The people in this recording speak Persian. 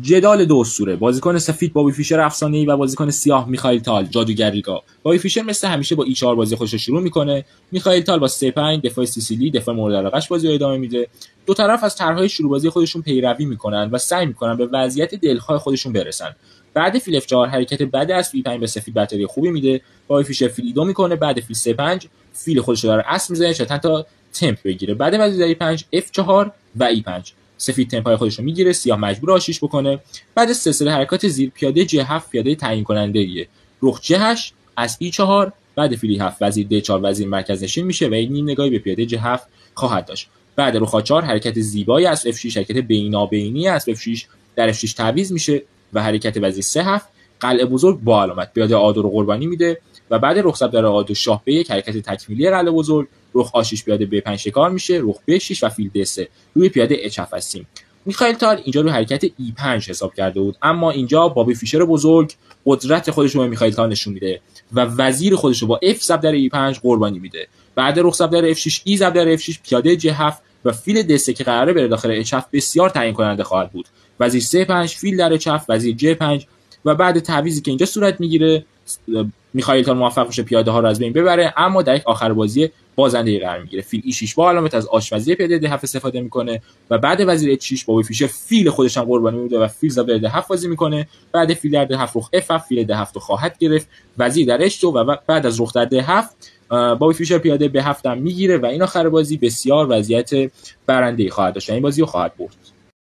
جدال دو اسطوره، بازیکن سفید بابی فیشر افسانه‌ای و بازیکن سیاه میخائیل تال جادوگر لیگا. بابی فیشر مثل همیشه با E4 بازی خودش رو شروع میکنه. میخائیل تال با 3-5 دفاع سیسیلی، دفاع مورد علاقه‌اش بازی رو ادامه میده. دو طرف از طرحهای شروع بازی خودشون پیروی میکنن و سعی میکنن به وضعیت دلخواه خودشون برسن. بعد فیل F4 حرکت بعد از فیل 5 به سفید بطری خوبی میده. بابی فیشر فیل E2 میکنه، بعد فیل 3-5 فیل خودش رو داره اسب میزنه چند تا تمپ بگیره. بعد وزیر 5 F4 و E5 سفید تمپای خودش رو میگیره، سیاه مجبور آشیش بکنه. بعد سلسله حرکات زیر پیاده J7 پیاده تعیین کننده ایه. رخ J8 از E4 بعد فیل 7 وزیر D4 وزیر مرکز نشین میشه و این نیم نگاهی به پیاده J7 خواهد داشت. بعد رخ A4 حرکت زیبایی از F6 حرکت بینابینی از F6 در F6 تعویض میشه و حرکت وزیر C7 قلعه بزرگ با علامت پیاده A2 رو قربانی میده و بعد رخ ضرب در A2 شاه B1 حرکت تکمیلی قلعه بزرگ. رخ A6 پیاده B5 شکار میشه، رخ B6 و فیل D3 روی پیاده H7 هستیم. میخائیل تال اینجا روی حرکت E5 حساب کرده بود، اما اینجا بابی فیشر بزرگ قدرت خودش رو به میخائیل تال نشون میده و وزیر خودش رو با F ضرب در E5 قربانی میده. بعد رخ ضرب در F6 E ضرب در F6 پیاده J7 و فیل D3 که قراره بره داخل H7 بسیار تعیین کننده خواهد بود. وزیر C5 فیل در H7 وزیر J5 و بعد تعویضی که اینجا صورت میگیره میخائیل تال موفق میشه پیاده ها رو از بین ببره، اما در یک آخر بازی بازنده قرار میگیره. فیل E6 با علامت از آشپزی پیاده D7 استفاده میکنه و بعد وزیر H6 بابی فیشر فیل خودش هم قربانی میده و فیل ضرب در D7 بازی میکنه. بعد فیل در D7 رخ F7 فیل D7 رو خواهد گرفت، وزیر در H2 و بعد از رخ در D7 بابی فیشر پیاده B7 هم میگیره و این آخر بازی بسیار وضعیت برنده خواهد داشت. این بازی رو خواهد برد.